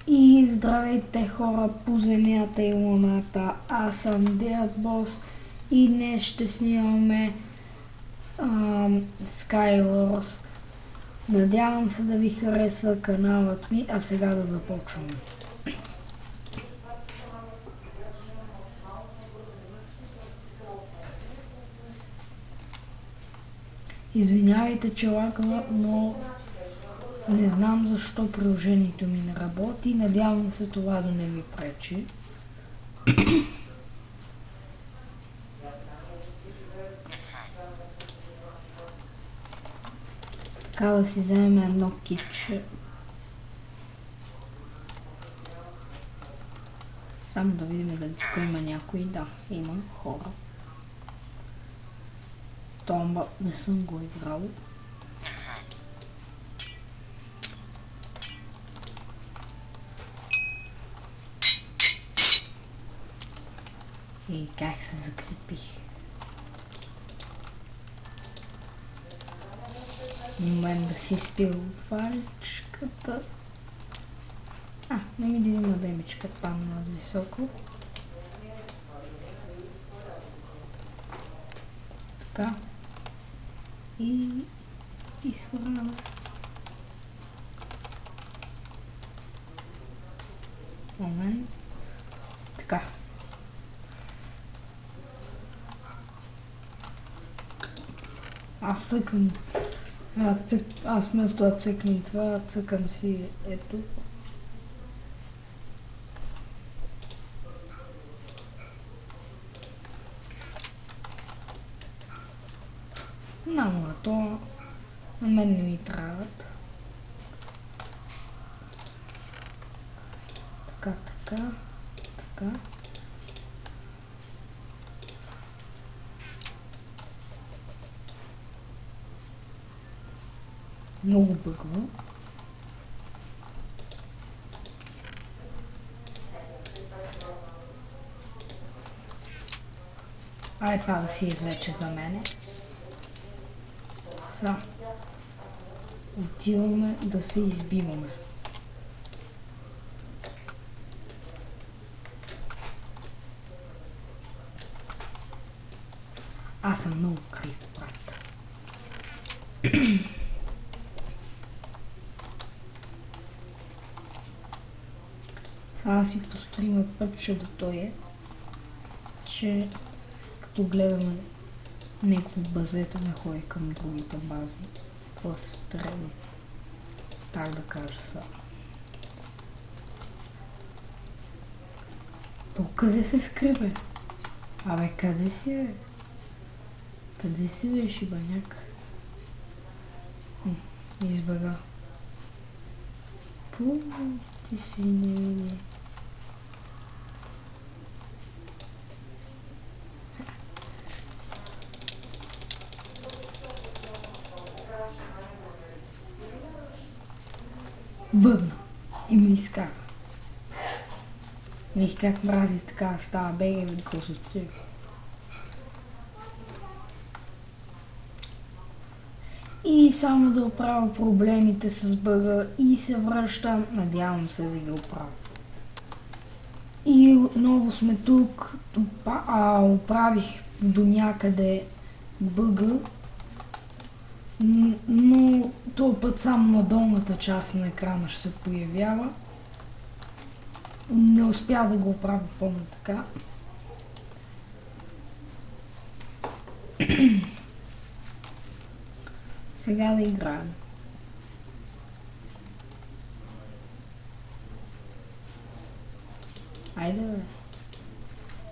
И здравейте хора по земята и луната, аз съм Dead Boss и днес ще снимаме Skywars. Надявам се да ви харесва каналът ми, а сега да започваме. Извинявайте, че лагва, но не знам защо приложението ми не работи. Надявам се това да не ви пречи. Така да си вземем едно китче. Само да видим дали тук има някой. Да, има хора. Томба не съм го играл. И как се закрепих. Момент да си спил отваричката. Не ми да взима демичка, падна над високо. Така. И свърнаме. Момент. Така. Аз цъкам. Аз вместо да цъкнем това, цъкам си ето. Но то на мен не ми трябват. Така. Много бъгва. Това да си извлече за мене. Сега отиваме да се избиваме. Аз съм много крив, брат. Сега си построим пътче до той че като гледаме някакво базета не ходи към другите бази. Просто трябва. Так да кажа сега. Къде се скрипе? Къде си бе? Къде си бе, шибаняк? Избага. Ти си не види. Бъбна и ме изкара. Виж как мрази така става бега и красоти. И само да оправя проблемите с бъга и се връщам. Надявам се да ги оправя. И отново сме тук. Оправих до някъде бъга. Но този път само на долната част на екрана ще се появява. Не успя да го оправя пълно така. Сега да играем.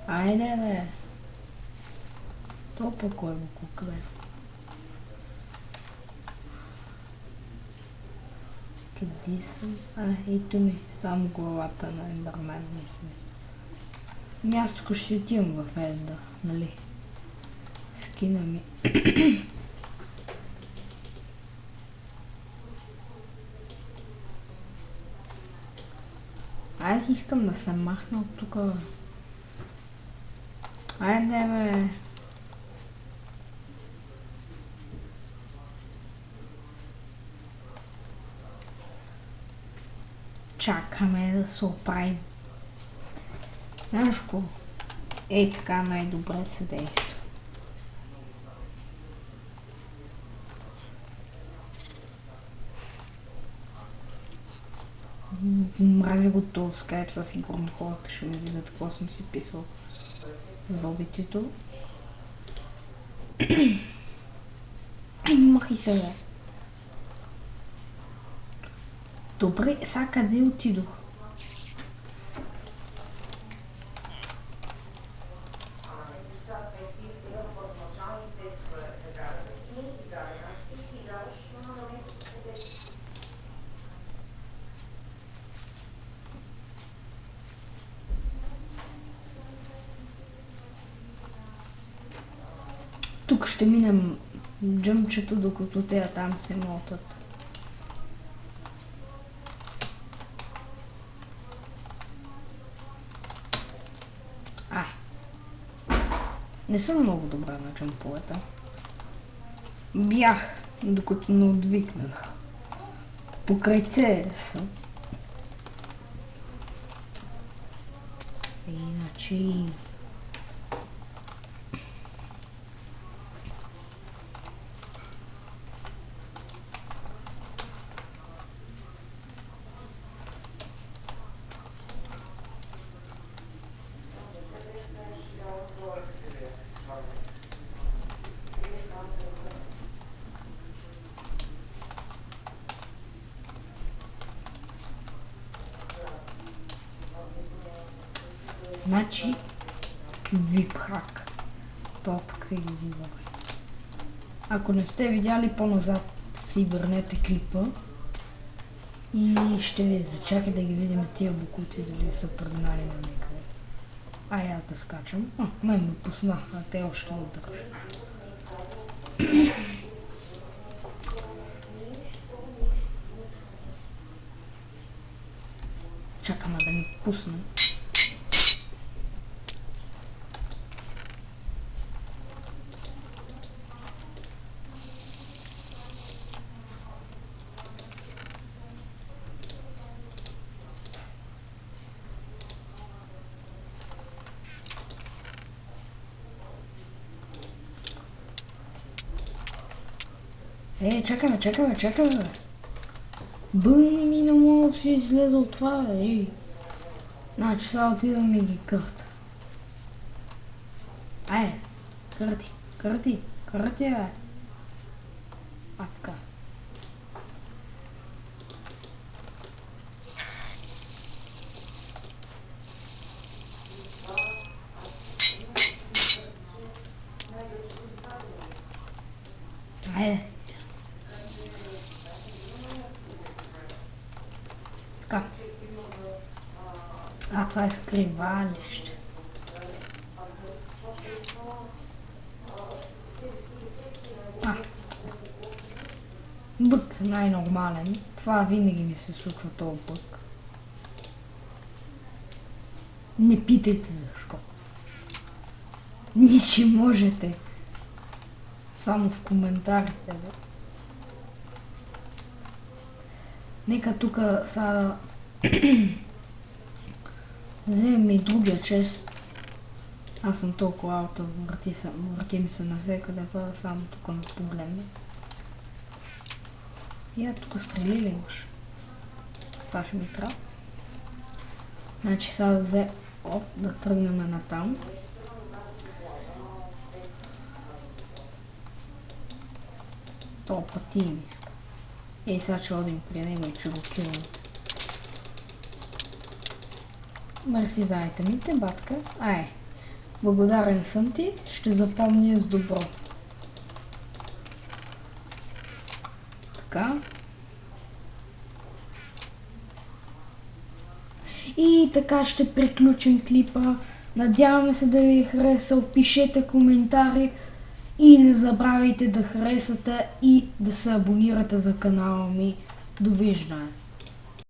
Айде бе. То по кой го кукле. Къде съм? Ето ми, само главата на Ендърмен мисля. Аз тук ще отивам в Ендър, нали? Скина ми. Аз искам да се махна от тук. Айде бе. Чакаме да се оправим. Знаеш ко? Ей така най-добре се действа. Мразя го този скайп, със сигурно хората ще ми видят какво съм си писал с бобитито. Имах и сега. Добре, сега къде отидох? Тук ще минем джъмчето, докато те там се мотат. Не съм много добра на джъмповете. Бях, докато не отвикнах. Покрай съм. Иначе... Значи, випхак. Топка и вибър. Ако не сте видяли по-назад, си върнете клипа и ще видите. Чакай да ги видим тия букуци, дали са тръгнали на някъде. Ай, аз да скачам. Мен ме пусна, а те още не държат. Чакаме да ни пуснем. Чакаме. Бън ми не мога да си излезе от това, ей. Значи сега отидам и ги кърта. Айде, кърти, бе. А, така. Айде. Така. Това е скривалище. Бък най-нормален. Това винаги ми се случва този бък. Не питайте защо. Ниче можете. Само в коментарите. Да. Нека тук сега вземем и другия чест. Аз съм толкова аута, върти ми се навсекъде, само тук на погледна. И тук стрели ли имаш? Това ще ми трябва. Значи сега да тръгнем натам. То пъти им иска. Сега че одим при него и че го килвам. Мерси за айтемите, батка. Благодарен съм ти, ще запомня с добро. Така. И така ще приключим клипа. Надяваме се да ви е харесал. Пишете коментари и не забравяйте да харесате и да се абонирате за канала ми. Довиждане!